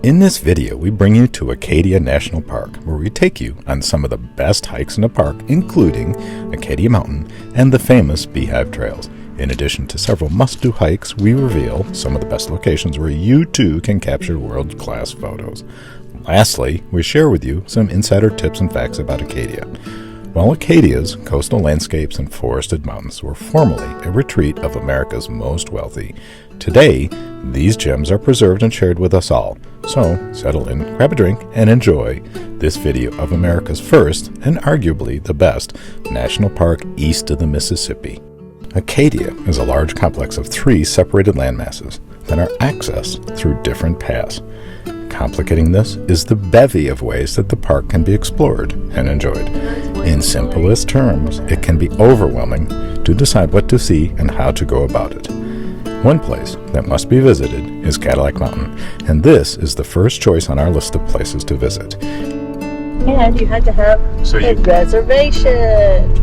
In this video, we bring you to Acadia National Park, where we take you on some of the best hikes in the park, including Acadia Mountain and the famous Beehive Trails. In addition to several must-do hikes, we reveal some of the best locations where you too can capture world-class photos. Lastly, we share with you some insider tips and facts about Acadia. While Acadia's coastal landscapes and forested mountains were formerly a retreat of America's most wealthy, today these gems are preserved and shared with us all. So settle in, grab a drink, and enjoy this video of America's first and arguably the best national park east of the Mississippi. Acadia is a large complex of 3 separated landmasses that are accessed through different paths. Complicating this is the bevy of ways that the park can be explored and enjoyed. In simplest terms, it can be overwhelming to decide what to see and how to go about it. One place that must be visited is Cadillac Mountain, and this is the first choice on our list of places to visit. And you had to have a reservation.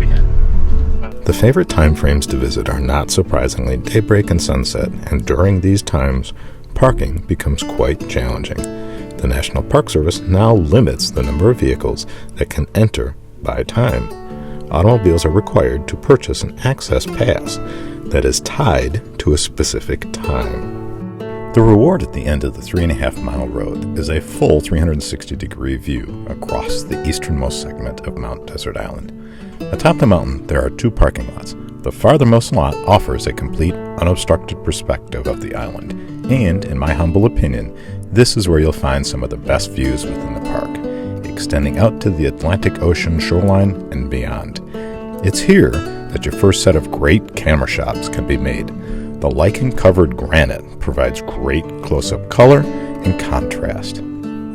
The favorite time frames to visit are not surprisingly daybreak and sunset, and during these times, parking becomes quite challenging. The National Park Service now limits the number of vehicles that can enter by time. Automobiles are required to purchase an access pass that is tied to a specific time. The reward at the end of the 3.5-mile road is a full 360-degree view across the easternmost segment of Mount Desert Island. Atop the mountain, there are 2 parking lots. The farthermost lot offers a complete, unobstructed perspective of the island, and, in my humble opinion, this is where you'll find some of the best views within the park, extending out to the Atlantic Ocean shoreline and beyond. It's here that your first set of great camera shots can be made. The lichen-covered granite provides great close-up color and contrast.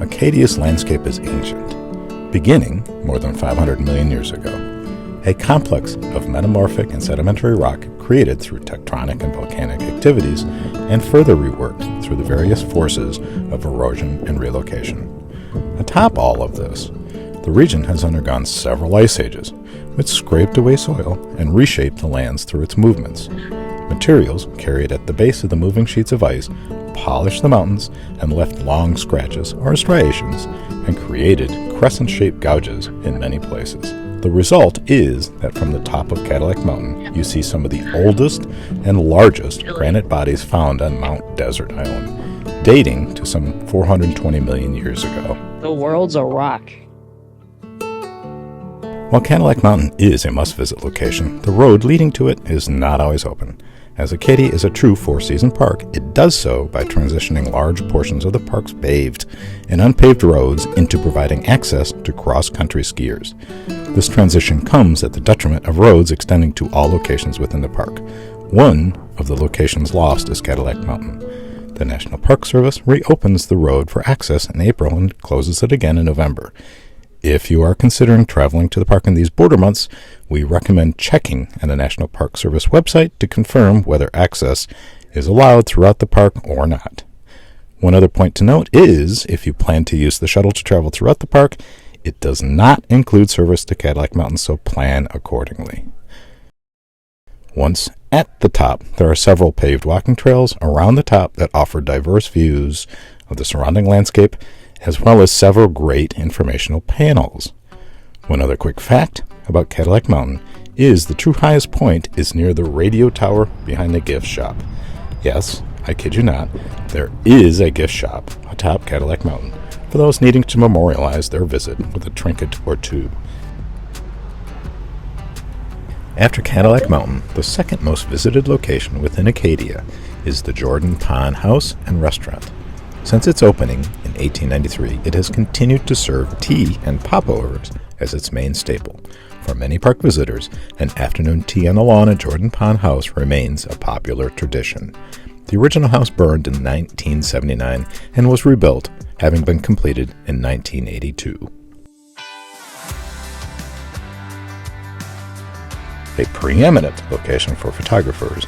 Acadia's landscape is ancient, beginning more than 500 million years ago. A complex of metamorphic and sedimentary rock created through tectonic and volcanic activities and further reworked through the various forces of erosion and relocation. Atop all of this, the region has undergone several ice ages, which scraped away soil and reshaped the lands through its movements. Materials carried at the base of the moving sheets of ice polished the mountains and left long scratches or striations and created crescent-shaped gouges in many places. The result is that from the top of Cadillac Mountain, you see some of the oldest and largest granite bodies found on Mount Desert Island, dating to some 420 million years ago. The world's a rock. While Cadillac Mountain is a must-visit location, the road leading to it is not always open. As Acadia is a true 4-season park, it does so by transitioning large portions of the park's paved and unpaved roads into providing access to cross-country skiers. This transition comes at the detriment of roads extending to all locations within the park. One of the locations lost is Cadillac Mountain. The National Park Service reopens the road for access in April and closes it again in November. If you are considering traveling to the park in these border months, we recommend checking on the National Park Service website to confirm whether access is allowed throughout the park or not. One other point to note is, if you plan to use the shuttle to travel throughout the park, it does not include service to Cadillac Mountain, so plan accordingly. Once at the top, there are several paved walking trails around the top that offer diverse views of the surrounding landscape, as well as several great informational panels. One other quick fact about Cadillac Mountain is the true highest point is near the radio tower behind the gift shop. Yes, I kid you not, there is a gift shop atop Cadillac Mountain for those needing to memorialize their visit with a trinket or 2. After Cadillac Mountain, the second most visited location within Acadia is the Jordan Pond House and Restaurant. Since its opening in 1893, it has continued to serve tea and popovers as its main staple. For many park visitors, an afternoon tea on the lawn at Jordan Pond House remains a popular tradition. The original house burned in 1979 and was rebuilt, having been completed in 1982. A preeminent location for photographers,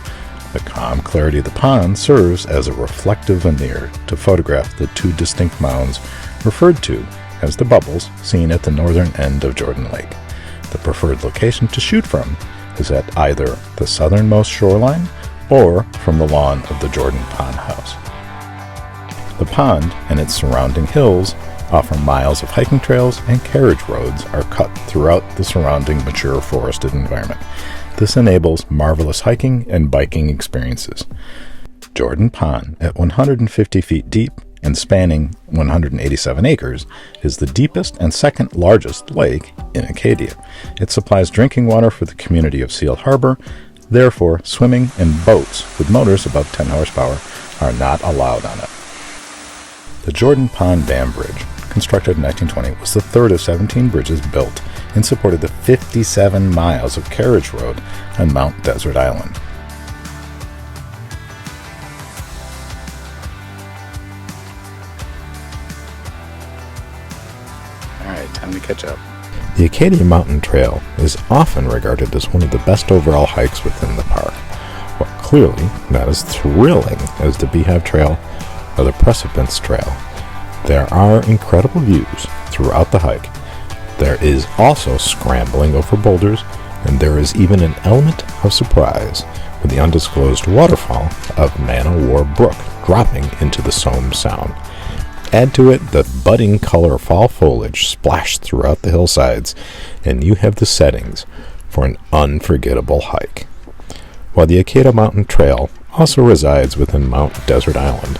the calm clarity of the pond serves as a reflective veneer to photograph the 2 distinct mounds referred to as the bubbles seen at the northern end of Jordan Lake. The preferred location to shoot from is at either the southernmost shoreline or from the lawn of the Jordan Pond House. The pond and its surrounding hills offer miles of hiking trails, and carriage roads are cut throughout the surrounding mature forested environment. This enables marvelous hiking and biking experiences. Jordan Pond, at 150 feet deep and spanning 187 acres, is the deepest and second largest lake in Acadia. It supplies drinking water for the community of Seal Harbor. Therefore, swimming and boats with motors above 10 horsepower are not allowed on it. The Jordan Pond Dam Bridge, constructed in 1920, was the third of 17 bridges built and supported the 57 miles of carriage road on Mount Desert Island. Alright, time to catch up. The Acadia Mountain Trail is often regarded as one of the best overall hikes within the park. While clearly not as thrilling as the Beehive Trail or the Precipice Trail, there are incredible views throughout the hike. There is also scrambling over boulders, and there is even an element of surprise with the undisclosed waterfall of Man-o-War Brook dropping into the Somme Sound. Add to it the budding color fall foliage splashed throughout the hillsides, and you have the settings for an unforgettable hike. While the Acadia Mountain Trail also resides within Mount Desert Island,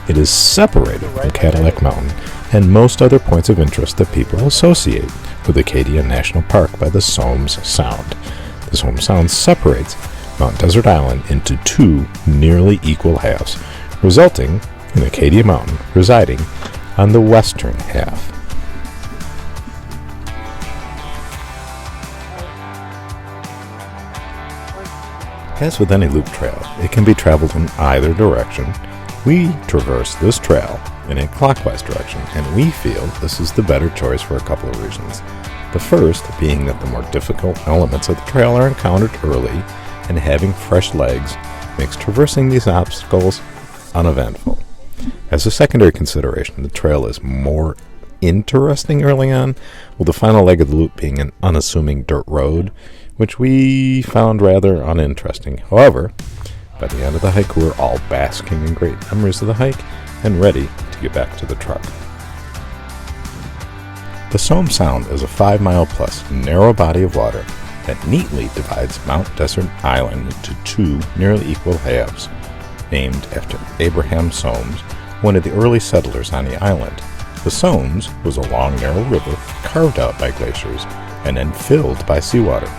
it is separated from Cadillac Mountain and most other points of interest that people associate with Acadia National Park by the Somme Sound. The Somme Sound separates Mount Desert Island into two nearly equal halves, resulting in Acadia Mountain residing on the western half. As with any loop trail, it can be traveled in either direction. We traverse this trail in a clockwise direction, and we feel this is the better choice for a couple of reasons. The first being that the more difficult elements of the trail are encountered early, and having fresh legs makes traversing these obstacles uneventful. As a secondary consideration, the trail is more interesting early on, with the final leg of the loop being an unassuming dirt road, which we found rather uninteresting. However, by the end of the hike, we're all basking in great memories of the hike and ready to get back to the truck. The Somme Sound is a 5-mile-plus narrow body of water that neatly divides Mount Desert Island into two nearly equal halves, named after Abraham Soames, one of the early settlers on the island. The Soames was a long, narrow river carved out by glaciers and then filled by seawater.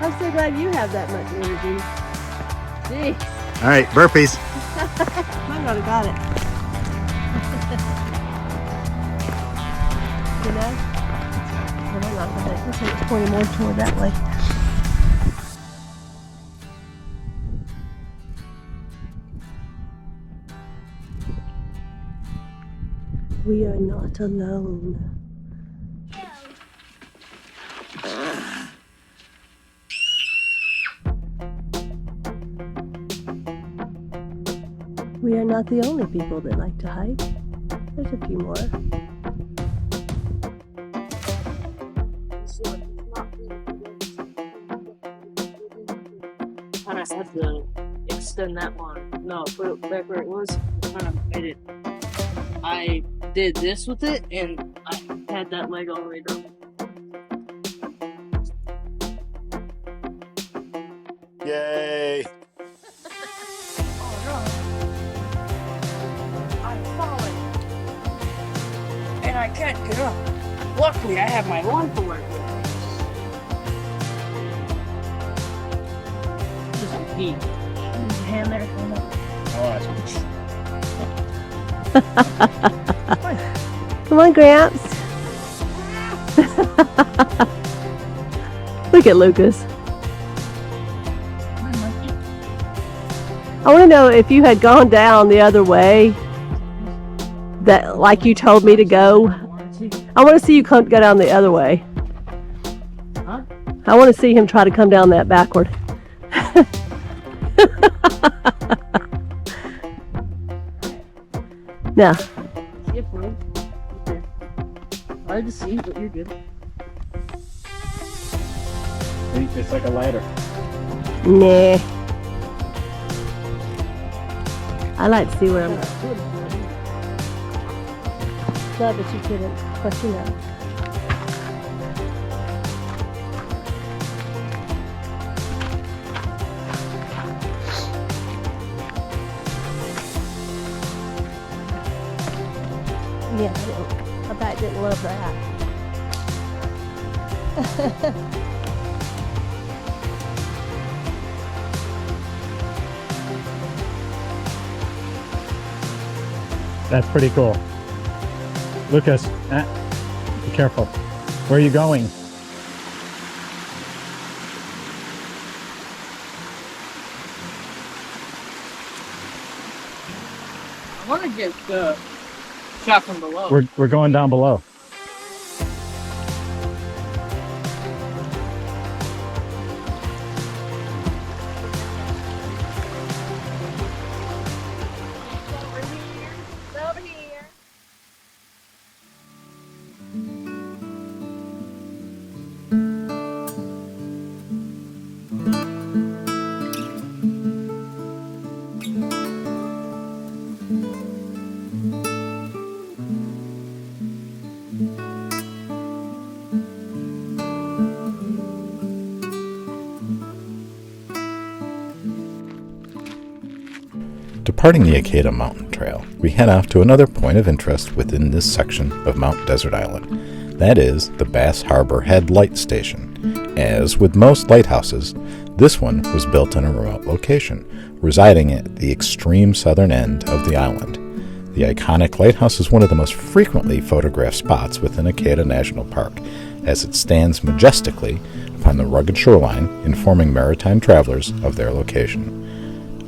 I'm so glad you have that much energy. Jeez. All right, burpees. Might not have got it. You know? I might not have got it. Looks like it's pointing more toward that way. We are not alone. We are not the only people that like to hike. There's a few more. I had to extend that one. No, put it back where it was. Kind of made it. I did this with it, and I had that leg all the way down. Yay! Oh no! I'm falling, and I can't get up. Luckily, I have my lawn to work with. Just a pee. There's a hand there. Come on, Gramps. Look at Lucas. I want to know if you had gone down the other way, that like you told me to go. I want to see you go down the other way. Huh? I want to see him try to come down that backward. Now. Hard to see, but you're good. It's like a ladder. Nah. I like to see where I'm going. Love that you couldn't, but you know. Yeah, I bet I didn't love that. That's pretty cool. Lucas, be careful. Where are you going? I want to get the shot from below. We're going down below. Over here. Departing the Acadia Mountain Trail, we head off to another point of interest within this section of Mount Desert Island. That is the Bass Harbor Head Light Station. As with most lighthouses, this one was built in a remote location, residing at the extreme southern end of the island. The iconic lighthouse is one of the most frequently photographed spots within Acadia National Park, as it stands majestically upon the rugged shoreline, informing maritime travelers of their location.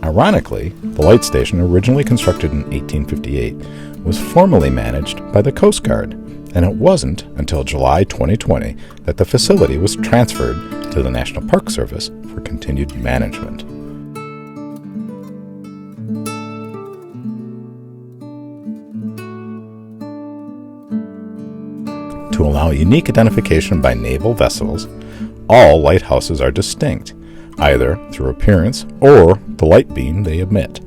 Ironically, the light station, originally constructed in 1858, was formerly managed by the Coast Guard, and it wasn't until July 2020 that the facility was transferred to the National Park Service for continued management. To allow unique identification by naval vessels, all lighthouses are distinct, either through appearance or the light beam they emit.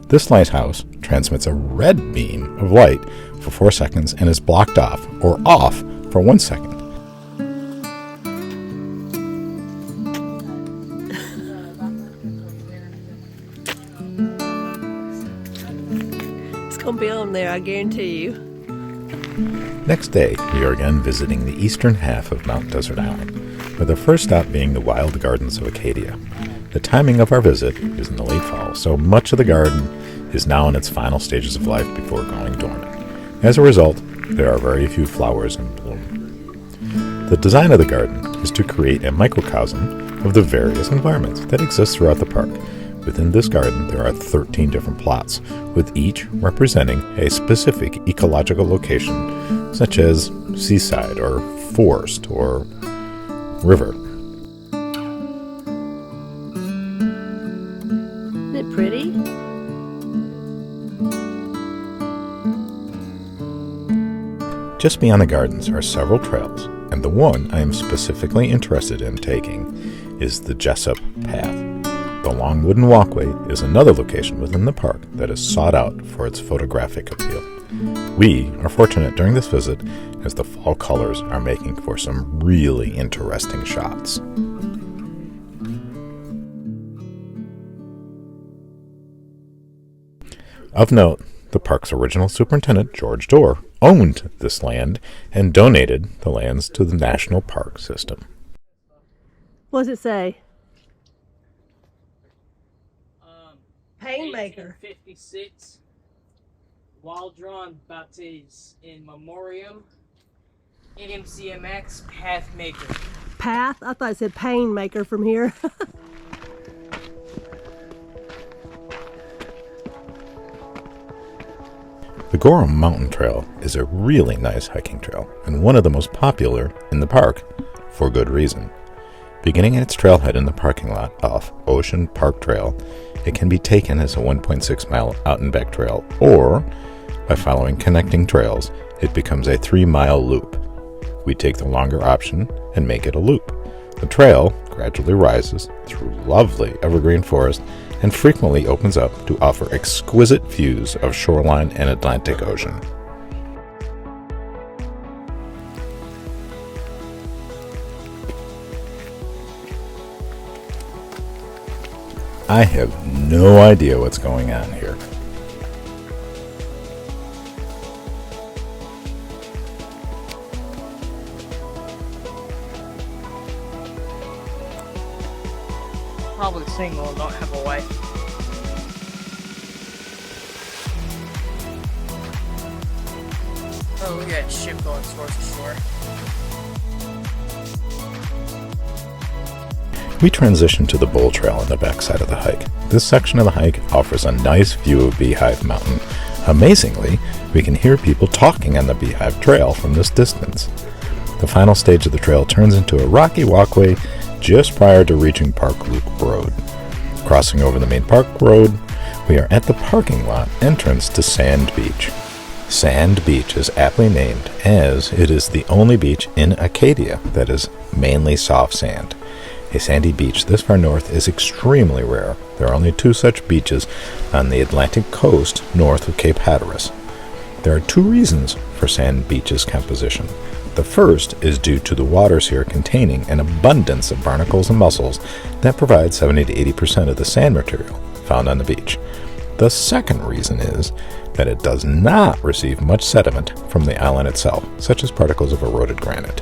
This lighthouse transmits a red beam of light for 4 seconds and is blocked off or off for 1 second. It's gonna be on there, I guarantee you. Next day, we are again visiting the eastern half of Mount Desert Island, with our first stop being the Wild Gardens of Acadia. The timing of our visit is in the late fall, so much of the garden is now in its final stages of life before going dormant. As a result, there are very few flowers in bloom. The design of the garden is to create a microcosm of the various environments that exist throughout the park. Within this garden, there are 13 different plots, with each representing a specific ecological location, such as seaside or forest or river. Isn't it pretty? Just beyond the gardens are several trails, and the one I am specifically interested in taking is the Jesup path. The long wooden walkway is another location within the park that is sought out for its photographic appeal. We are fortunate during this visit, as the fall colors are making for some really interesting shots. Of note, the park's original superintendent, George Dorr, owned this land and donated the lands to the National Park System. What does it say? Painmaker. 1856. Wild drawn baptized in memoriam. NMCMX Pathmaker. Path? I thought it said pain maker from here. The Gorham Mountain Trail is a really nice hiking trail and one of the most popular in the park, for good reason. Beginning at its trailhead in the parking lot off Ocean Park Trail, it can be taken as a 1.6 mile out and back trail, or by following connecting trails, it becomes a 3-mile loop. We take the longer option and make it a loop. The trail gradually rises through lovely evergreen forest and frequently opens up to offer exquisite views of shoreline and Atlantic Ocean. I have no idea what's going on here. Probably single and don't have a wife. Oh, look at that ship going towards the shore. We transition to the Bull Trail on the backside of the hike. This section of the hike offers a nice view of Beehive Mountain. Amazingly, we can hear people talking on the Beehive Trail from this distance. The final stage of the trail turns into a rocky walkway just prior to reaching Park Loop Road. Crossing over the main park road, we are at the parking lot entrance to Sand Beach. Sand Beach is aptly named as it is the only beach in Acadia that is mainly soft sand. A sandy beach this far north is extremely rare. There are only 2 such beaches on the Atlantic coast north of Cape Hatteras. There are 2 reasons for Sand Beach's composition. The first is due to the waters here containing an abundance of barnacles and mussels that provide 70 to 80% of the sand material found on the beach. The second reason is that it does not receive much sediment from the island itself, such as particles of eroded granite.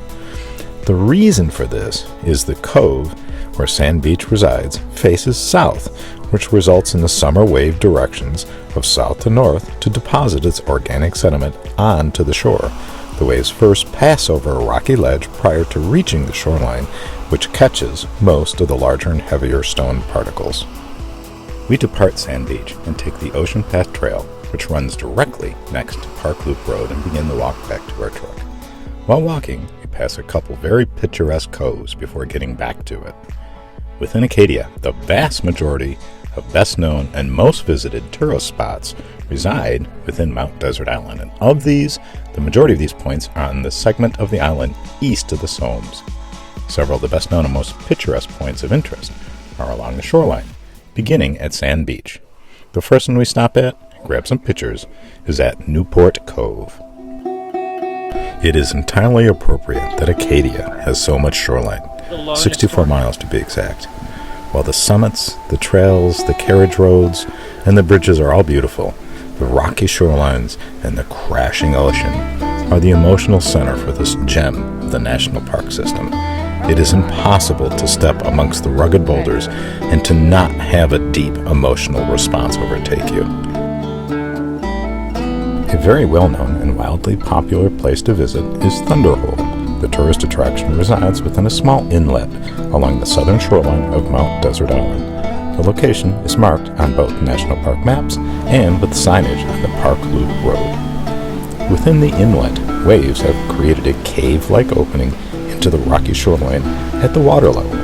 The reason for this is the cove where Sand Beach resides faces south, which results in the summer wave directions of south to north to deposit its organic sediment onto the shore. The waves first pass over a rocky ledge prior to reaching the shoreline, which catches most of the larger and heavier stone particles. We depart Sand Beach and take the Ocean Path Trail, which runs directly next to Park Loop Road, and begin the walk back to our truck. While walking, we pass a couple very picturesque coves before getting back to it. Within Acadia, the vast majority of best known and most visited tourist spots reside within Mount Desert Island, and of these, the majority of these points are on the segment of the island east of the Somes. Several of the best known and most picturesque points of interest are along the shoreline, beginning at Sand Beach. The first one we stop at, grab some pictures, is at Newport Cove. It is entirely appropriate that Acadia has so much shoreline, 64 miles to be exact. While the summits, the trails, the carriage roads, and the bridges are all beautiful, the rocky shorelines and the crashing ocean are the emotional center for this gem of the national park system. It is impossible to step amongst the rugged boulders and to not have a deep emotional response overtake you. A very well-known and wildly popular place to visit is Thunderhole. The tourist attraction resides within a small inlet along the southern shoreline of Mount Desert Island. The location is marked on both National Park maps and with signage on the Park Loop Road. Within the inlet, waves have created a cave-like opening into the rocky shoreline at the water level.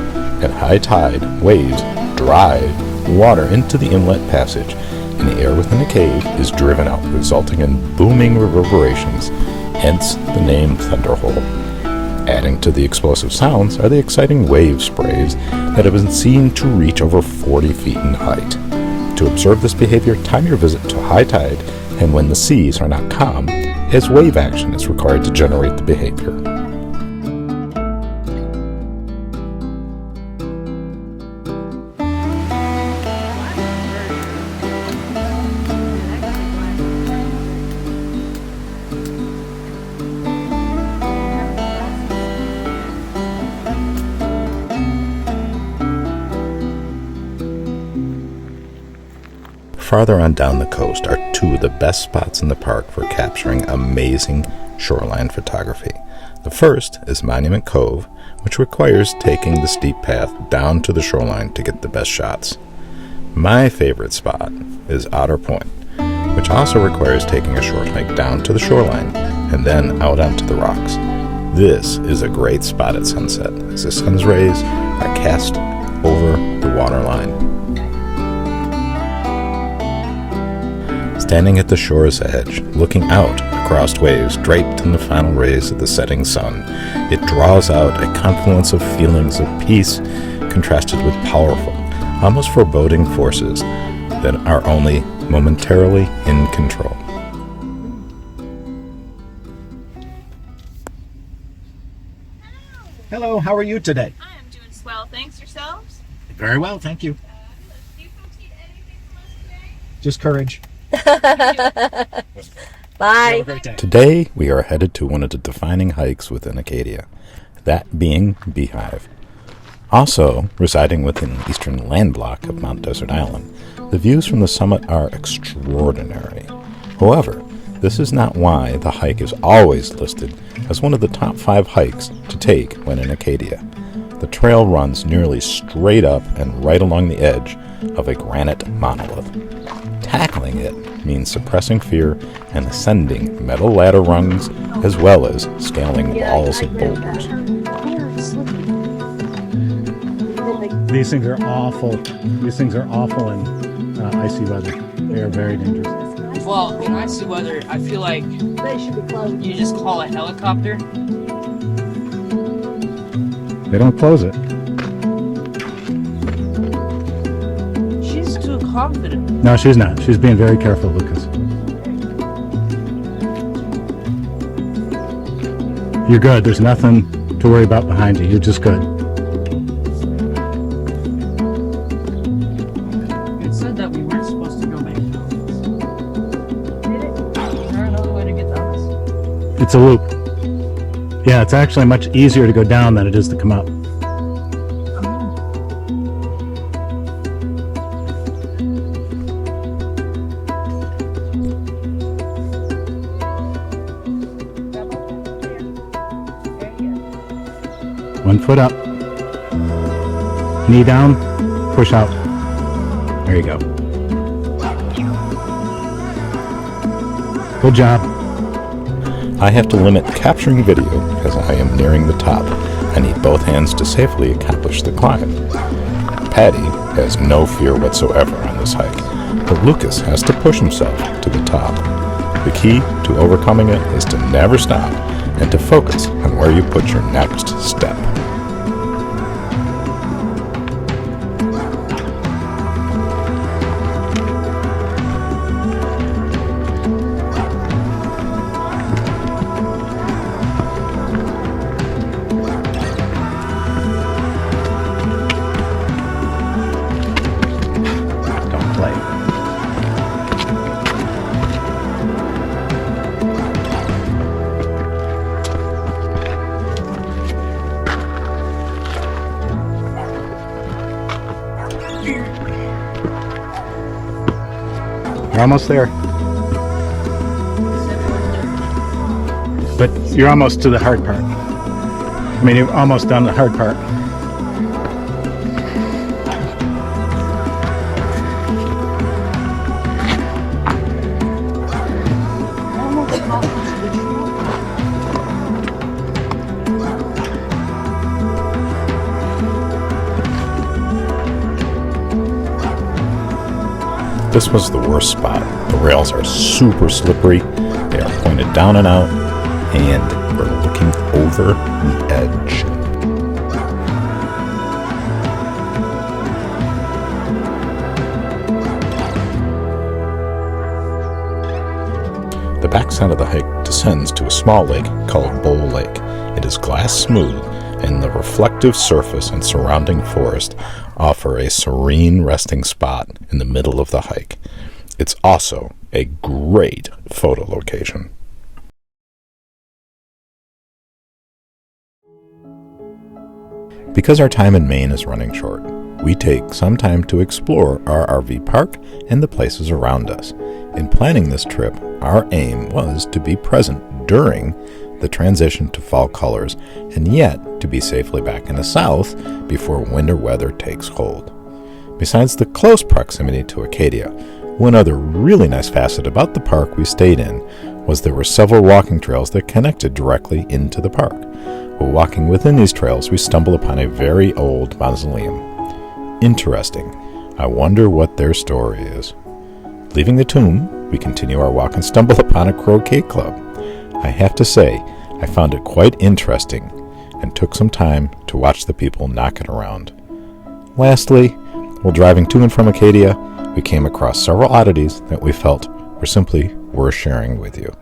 At high tide, waves drive water into the inlet passage, and the air within the cave is driven out, resulting in booming reverberations, hence the name Thunderhole. Adding to the explosive sounds are the exciting wave sprays that have been seen to reach over 40 feet in height. To observe this behavior, time your visit to high tide and when the seas are not calm, as wave action is required to generate the behavior. Farther on down the coast are 2 of the best spots in the park for capturing amazing shoreline photography. The first is Monument Cove, which requires taking the steep path down to the shoreline to get the best shots. My favorite spot is Otter Point, which also requires taking a short hike down to the shoreline and then out onto the rocks. This is a great spot at sunset as the sun's rays are cast over the waterline. Standing at the shore's edge, looking out across waves draped in the final rays of the setting sun, it draws out a confluence of feelings of peace contrasted with powerful, almost foreboding forces that are only momentarily in control. Hello, how are you today? I am doing swell. Thanks. Yourselves? Very well, thank you. Do you folks need anything from us today? Just courage. Bye. Have a great day. Today, we are headed to one of the defining hikes within Acadia, that being Beehive. Also, residing within the eastern land block of Mount Desert Island, the views from the summit are extraordinary. However, this is not why the hike is always listed as one of the top 5 hikes to take when in Acadia. The trail runs nearly straight up and right along the edge of a granite monolith. Tackling it means suppressing fear and ascending metal ladder rungs as well as scaling walls of boulders. These things are awful. These things are awful in icy weather. They are very dangerous. Well, in icy weather, I feel like They should be closed. you just call a helicopter. They don't close it. She's too confident. No, she's not. She's being very careful, Lucas. You're good. There's nothing to worry about behind you. You're just good. It said that we weren't supposed to go back. Is there another way to get down this? It's a loop. Yeah, it's actually much easier to go down than it is to come up. One foot up. Knee down. Push out. There you go. Good job. I have to limit capturing video because I am nearing the top. I need both hands to safely accomplish the climb. Patty has no fear whatsoever on this hike, but Lucas has to push himself to the top. The key to overcoming it is to never stop and to focus on where you put your next step. Don't play. You're almost there. But you're almost to the hard part. I mean, you're almost done the hard part. This was the worst spot. The rails are super slippery, they are pointed down and out, and we're looking over the edge. The backside of the hike descends to a small lake called Bowl Lake. It is glass smooth, and the reflective surface and surrounding forest offer a serene resting spot in the middle of the hike. It's also a great photo location. Because our time in Maine is running short, we take some time to explore our RV park and the places around us. In planning this trip, our aim was to be present during the transition to fall colors, and yet to be safely back in the south before winter weather takes hold. Besides the close proximity to Acadia, one other really nice facet about the park we stayed in was there were several walking trails that connected directly into the park. While walking within these trails, we stumble upon a very old mausoleum. Interesting. I wonder what their story is. Leaving the tomb, we continue our walk and stumble upon a croquet club. I have to say, I found it quite interesting and took some time to watch the people knock it around. Lastly, While driving to and from Acadia, we came across several oddities that we felt were simply worth sharing with you.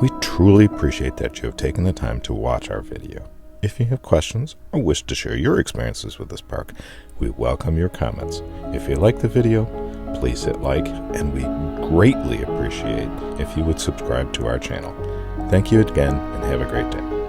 We truly appreciate that you have taken the time to watch our video. If you have questions or wish to share your experiences with this park, we welcome your comments. If you like the video, please hit like, and we greatly appreciate if you would subscribe to our channel. Thank you again, and have a great day.